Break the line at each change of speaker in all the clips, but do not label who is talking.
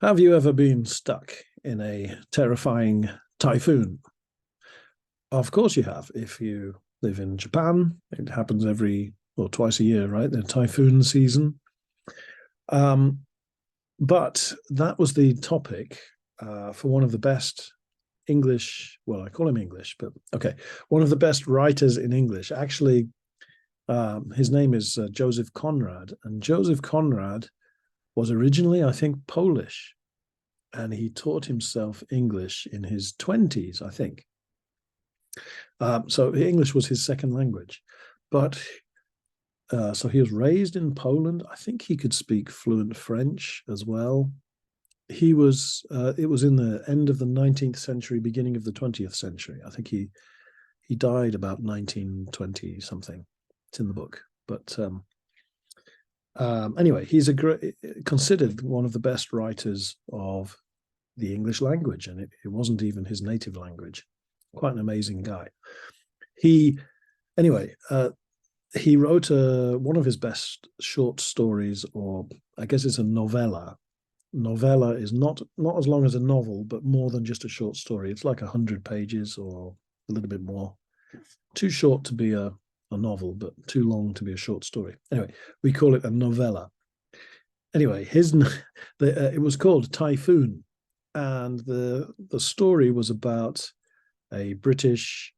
Have you ever been stuck in a terrifying typhoon? Of course you have. If you live in Japan, it happens every or twice a year, right? The typhoon season. Um, but that was the topic for one of the best English. Well, I call him English, but okay, one of the best writers in English. Actually, his name is Joseph Conrad, and Joseph Conrad was originally, I think, Polish, and he taught himself English in his 20s, I think. So English was his second language. But so he was raised in Poland. I think he could speak fluent French as well. It was in the end of the 19th century, beginning of the 20th century. I think he died about 1920 something. It's in the book. But anyway, he's considered one of the best writers of the English language, and it wasn't even his native language. Quite an amazing guy. He anyway, he wrote one of his best short stories, or I guess it's a novella. Novella is not as long as a novel, but more than just a short story. It's like 100 pages or a little bit more. Too short to be a novel, but too long to be a short story. Anyway, we call it a novella. Anyway, it was called Typhoon, and the story was about a British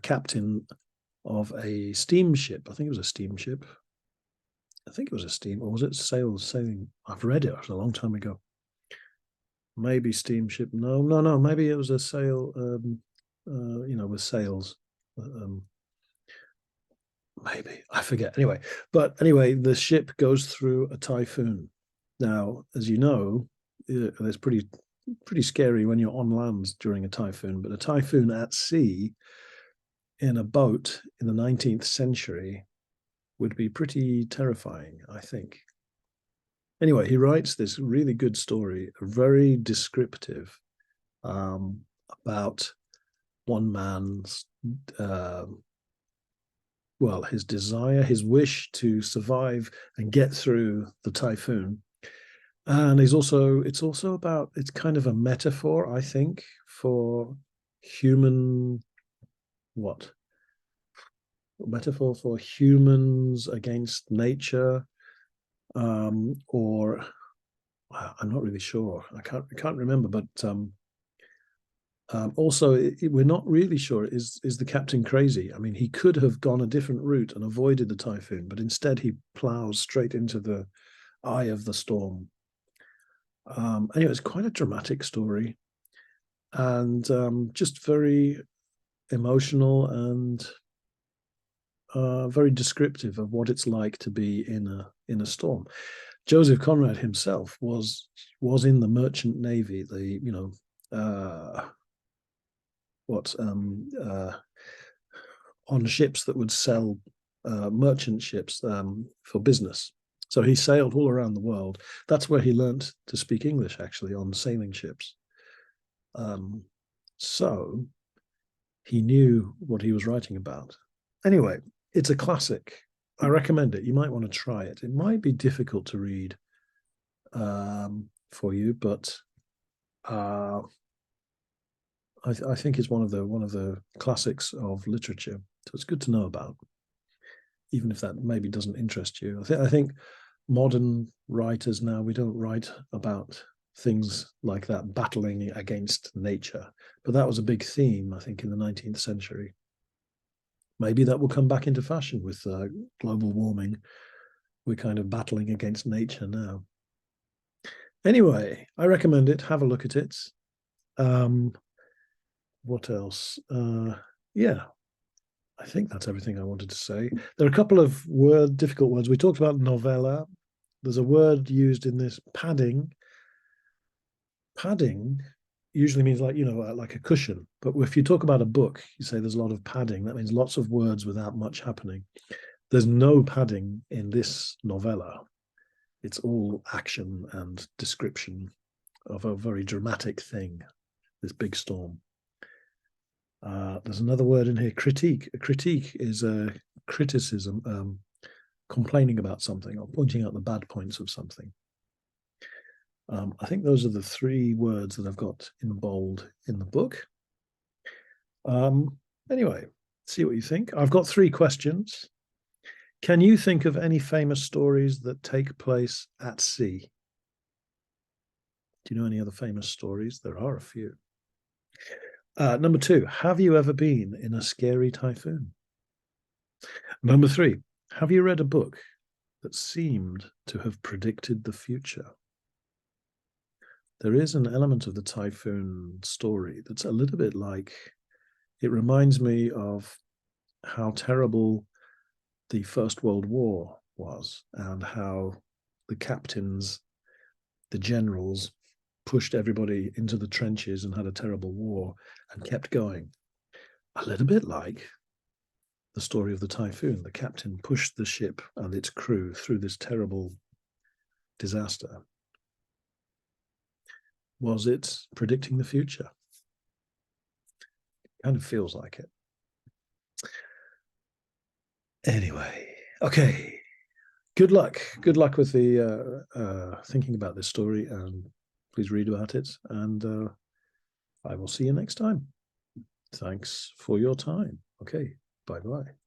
captain of a steamship. I think it was a steamship. I think it was a steam, or was it sailing? I've read it a long time ago. Maybe steamship. No, no, no. Maybe it was a sail. With sails. Um, Maybe I forget. Anyway, the ship goes through a typhoon. Now, as you know, it's pretty scary when you're on land during a typhoon. But a typhoon at sea in a boat in the 19th century would be pretty terrifying, I think. Anyway, he writes this really good story, very descriptive, um, about one man's, uh, well, his desire, his wish to survive and get through the typhoon. And it's also about, it's kind of a metaphor, I think, for human, what? A metaphor for humans against nature, or I'm not really sure. I can't remember, but also we're not really sure. Is the captain crazy? I mean, he could have gone a different route and avoided the typhoon, but instead he plows straight into the eye of the storm. Anyway, it's quite a dramatic story, and just very emotional and very descriptive of what it's like to be in a storm. Joseph Conrad himself was in the merchant navy, the what on ships that would sell merchant ships for business. So he sailed all around the world. That's where he learned to speak English, actually, on sailing ships. So he knew what he was writing about. Anyway, it's a classic. I recommend it. You might want to try it. It might be difficult to read for you, but I think it's one of the classics of literature. So it's good to know about, even if that maybe doesn't interest you. I think modern writers now, we don't write about things like that, battling against nature. But that was a big theme, I think, in the 19th century. Maybe that will come back into fashion with global warming. We're kind of battling against nature now. Anyway, I recommend it. Have a look at it. What else? Yeah, I think that's everything I wanted to say. There are a couple of difficult words. We talked about novella. There's a word used in this, padding. Padding usually means like a cushion. But if you talk about a book, you say there's a lot of padding. That means lots of words without much happening. There's no padding in this novella. It's all action and description of a very dramatic thing, this big storm. There's another word in here, critique. A critique is a criticism, complaining about something or pointing out the bad points of something. I think those are the three words that I've got in bold in the book. Anyway, see what you think. I've got three questions. Can you think of any famous stories that take place at sea? Do you know any other famous stories? There are a few. Number two, have you ever been in a scary typhoon? Number three, have you read a book that seemed to have predicted the future? There is an element of the Typhoon story that's a little bit like, it reminds me of how terrible the First World War was and how the captains, the generals, pushed everybody into the trenches and had a terrible war and kept going. A little bit like the story of the Typhoon. The captain pushed the ship and its crew through this terrible disaster. Was it predicting the future? Kind of feels like it. Anyway, okay. Good luck. Good luck with the thinking about this story, and please read about it. And I will see you next time. Thanks for your time. Okay. Bye-bye.